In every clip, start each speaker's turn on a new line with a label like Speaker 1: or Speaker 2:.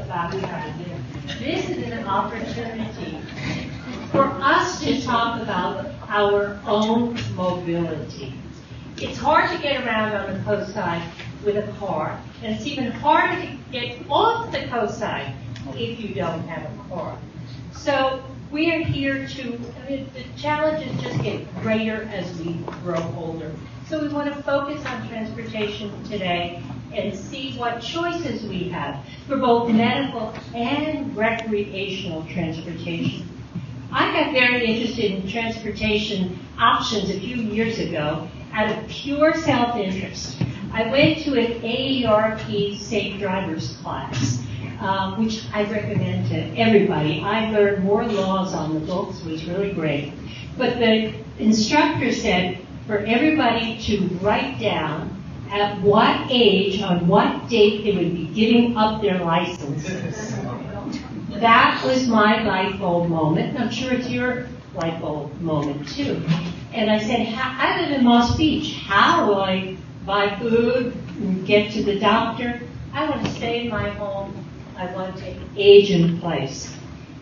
Speaker 1: about this is an opportunity for us to talk about our own mobility. It's hard to get around on the coast side with a car, and it's even harder to get off the coast side if you don't have a car. So we are here the challenges just get greater as we grow older. So we want to focus on transportation today and see what choices we have for both medical and recreational transportation. I got very interested in transportation options a few years ago out of pure self-interest. I went to an AERP Safe Drivers class, which I recommend to everybody. I learned more laws on the books, which was really great. But the instructor said for everybody to write down at what age, on what date they would be giving up their licenses. That was my light bulb moment. I'm sure it's your light bulb moment too. And I said, I live in Moss Beach. How will I buy food and get to the doctor? I want to stay in my home. I want to age in place.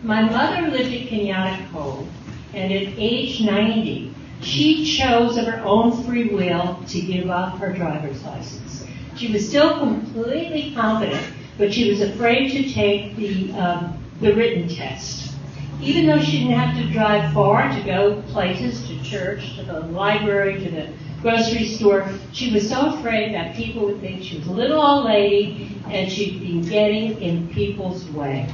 Speaker 1: My mother lived at Kenyatta Cove, and at age 90, she chose of her own free will to give up her driver's license. She was still completely confident, but she was afraid to take the written test. Even though she didn't have to drive far to go places, to church, to the library, to the grocery store, she was so afraid that people would think she was a little old lady and she'd be getting in people's way.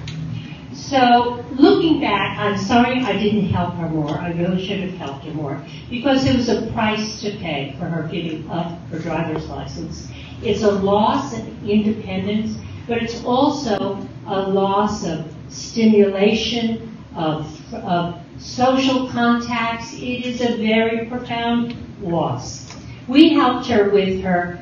Speaker 1: So looking back, I'm sorry I didn't help her more. I really should have helped her more because it was a price to pay for her giving up her driver's license. It's a loss of independence, but it's also a loss of stimulation, of social contacts. It is a very profound loss. We helped her with her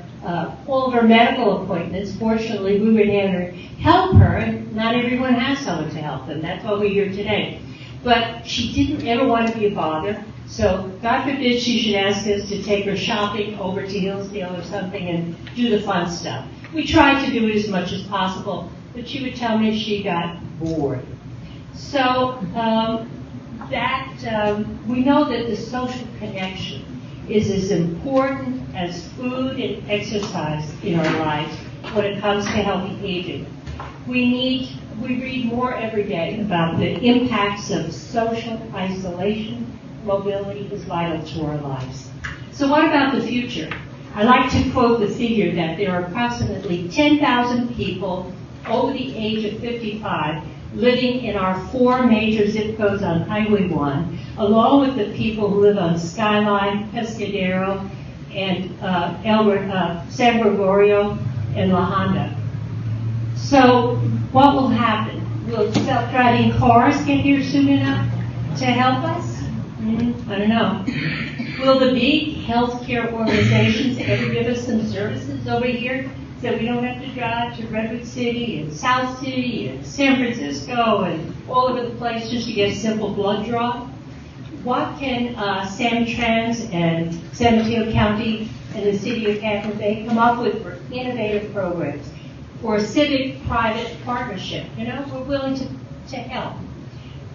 Speaker 1: all of her medical appointments. Fortunately, we were able to help her, and not everyone has someone to help them. That's why we're here today. But she didn't ever want to be a bother, so God forbid she should ask us to take her shopping over to Hillsdale or something and do the fun stuff. We tried to do it as much as possible, but she would tell me she got bored. So we know that the social connection is as important as food and exercise in our lives when it comes to healthy aging. We read more every day about the impacts of social isolation. Mobility is vital to our lives. So what about the future? I like to quote the figure that there are approximately 10,000 people over the age of 55 living in our 4 major zip codes on Highway 1, along with the people who live on Skyline, Pescadero, and San Gregorio, and La Honda. So what will happen? Will self-driving cars get here soon enough to help us? I don't know. Will the big healthcare organizations ever give us some services over here so we don't have to drive to Redwood City and South City and San Francisco and all over the place just to get a simple blood draw? What can Samtrans and San Mateo County and the city of Hampton Bay come up with for innovative programs or a civic-private partnership? We're willing to help.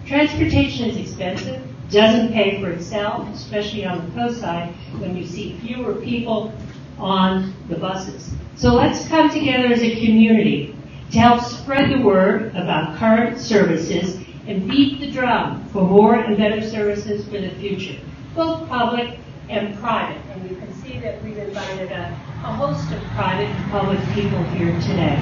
Speaker 1: Transportation is expensive, doesn't pay for itself, especially on the coast side when you see fewer people on the buses. So let's come together as a community to help spread the word about current services and beat the drum for more and better services for the future, both public and private. And you can see that we've invited a host of private and public people here today.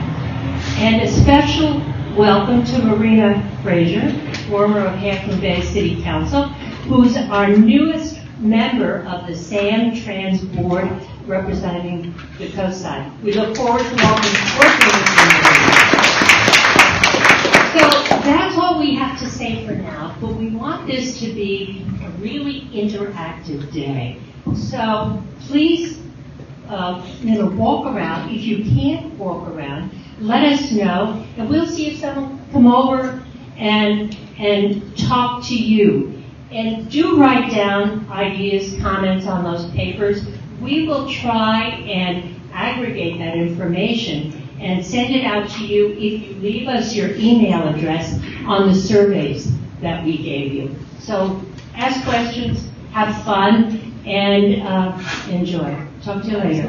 Speaker 1: And a special welcome to Marina Frazier, former of Hampton Bay City Council, who's our newest member of the Samtrans Board representing the coast side. We look forward to working with you. So that's all we have to say for now, but we want this to be a really interactive day. So please, walk around. If you can't walk around, let us know, and we'll see if someone will come over and talk to you. And do write down ideas, comments on those papers. We will try and aggregate that information and send it out to you if you leave us your email address on the surveys that we gave you. So ask questions, have fun, and enjoy. Talk to you later.